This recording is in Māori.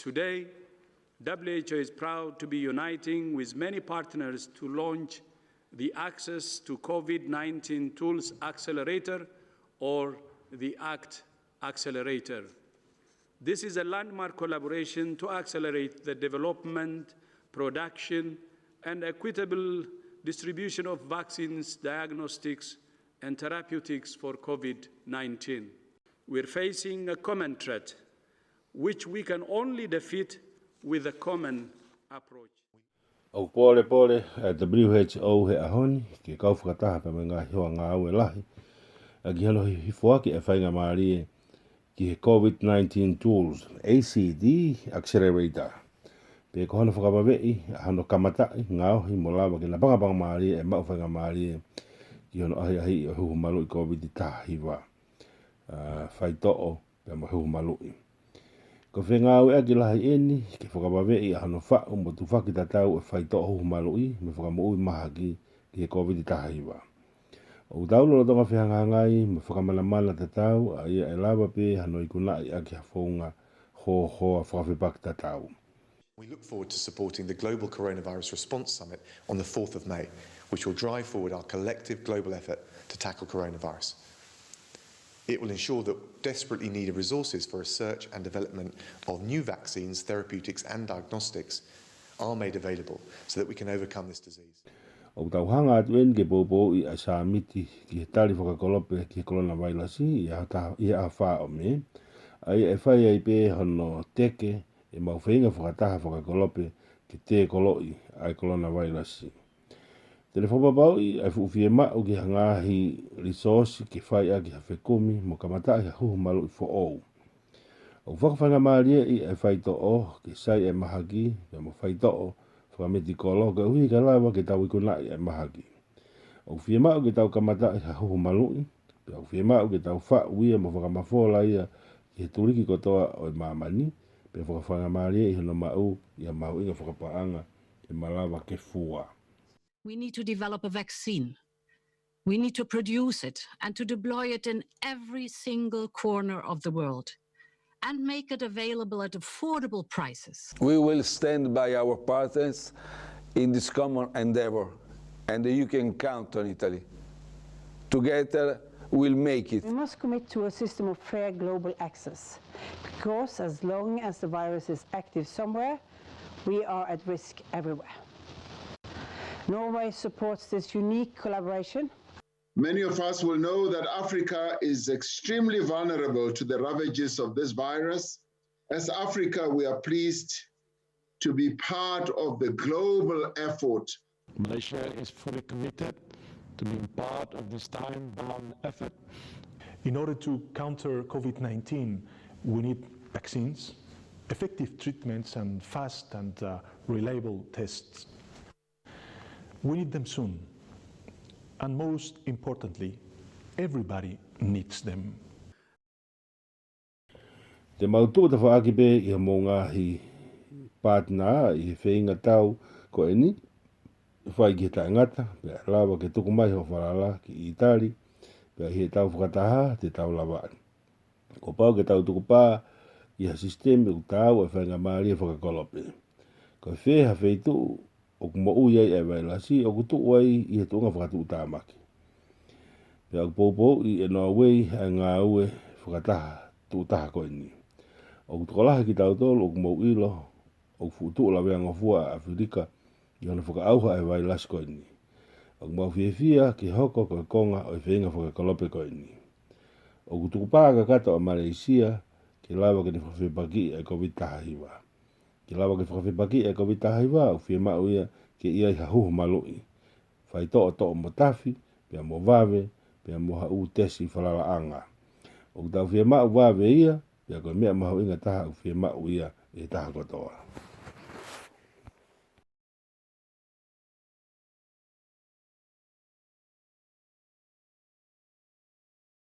Today, WHO is proud to be uniting with many partners to launch the Access to COVID-19 Tools Accelerator, or the ACT Accelerator. This is a landmark collaboration to accelerate the development, production, and equitable distribution of vaccines, diagnostics, and therapeutics for COVID-19. We're facing a common threat, which we can only defeat with a common approach. O pole WHO he ahoni ke kau whakataha pa me ngā hoa ngaūe lahi. A ki hano hifoa ki e whainga maari ki he COVID-19 Tools ACD Accelerator. Pe ko hano whakapawei, hano kamata ngaūhi mo lawa ki na pangapanga maari e mau whainga maari ki hano ahi o huhu malu'i Koviti tahiwa. Whaitoo pe mo huhu malu'i. Ko whengaue aki lahi eni, ki whakapawei hano whau mo tu whaki tatau e whaitoo huhu malu'i me whakamoui maha ki he Koviti tahiwa. O taulo tonga whihangangai me whakamana tatau a ia e lawa pe hano I kunai aki hafonga ho whakawhipak tatau. We look forward to supporting the Global Coronavirus Response Summit on the 4th of May, which will drive forward our collective global effort to tackle coronavirus. It will ensure that desperately needed resources for research and development of new vaccines, therapeutics and diagnostics are made available so that we can overcome this disease. O tauhanga atuen ke popo I a samiti ki he tari whakakolope ki he coronavirus I a wha o me. Ai e whai ai pe hono teke e mau whainga whakataha whakakolope ki te koloi ai coronavirus. Tele whapapau I ai fuwhie mao ki hangahi resource ki whai a ki hawhekumi mo kamata I huhu malu'i fo ou. O whakawhanga maaria I ai whai to o ki sai e mahaki ya mo whai to o whakameti kolo ka hui ka lawa ki tau ikunai e mahaki. O whie mao ki tau kamata I huhu malu'i, o whie mao ki tau wha uia mo whakamafola ia ki he turiki kotoa o mamani, pe whakawhanga maaria I hono mau ia mau inga whakapaanga e malawa ke fua. We need to develop a vaccine. We need to produce it and to deploy it in every single corner of the world and make it available at affordable prices. We will stand by our partners in this common endeavor, and you can count on Italy. Together, we'll make it. We must commit to a system of fair global access, because as long as the virus is active somewhere, we are at risk everywhere. Norway supports this unique collaboration. Many of us will know that Africa is extremely vulnerable to the ravages of this virus. As Africa, we are pleased to be part of the global effort. Malaysia is fully committed to being part of this time-bound effort. In order to counter COVID-19, we need vaccines, effective treatments, and fast and reliable tests. We need them soon. And most importantly, everybody needs them. Te mautua ta whaaki pe I mo ngahi partner I he whainga tau ko eni. Whai ki he taingata, pe lawa ke tuku mai ho whalala ki Itali, pe he tau whakataha te tau lawaan. Ko pau ke tau tuku pā I ha sistemi u tau e whainga maari e whakakolope. Ko wheha wheitu o ku mo uiai e wailasi o ku tuu ai I he tuunga whakatu utamaki. Pe au popo I noa wei a ngaūe whakataha tuutaha ko eni. O ku tukolaha ki tau tolu o ku mo uilo o ku futu la wea ngofua a Afrika I hona whakaauha e wailasi ko eni. O ku mau whiewhia ki hoko ko konga o I whainga whakakolope ko eni. O ku tukupāga kata o Malaysia ki lawa ki ni whawhipaki e Koviti tahiwa. Ki lawa ki whakawhipaki e Koviti tahiwa o whie mau ia ki ia I huhu malu'i. Whai to'o mo tafi, pia mo wawe, pia mo hau tesi whalala anga. O ku tau whie mau wawe ia, pia koe mea mahau inga taha o whie mau ia e taha kotoa.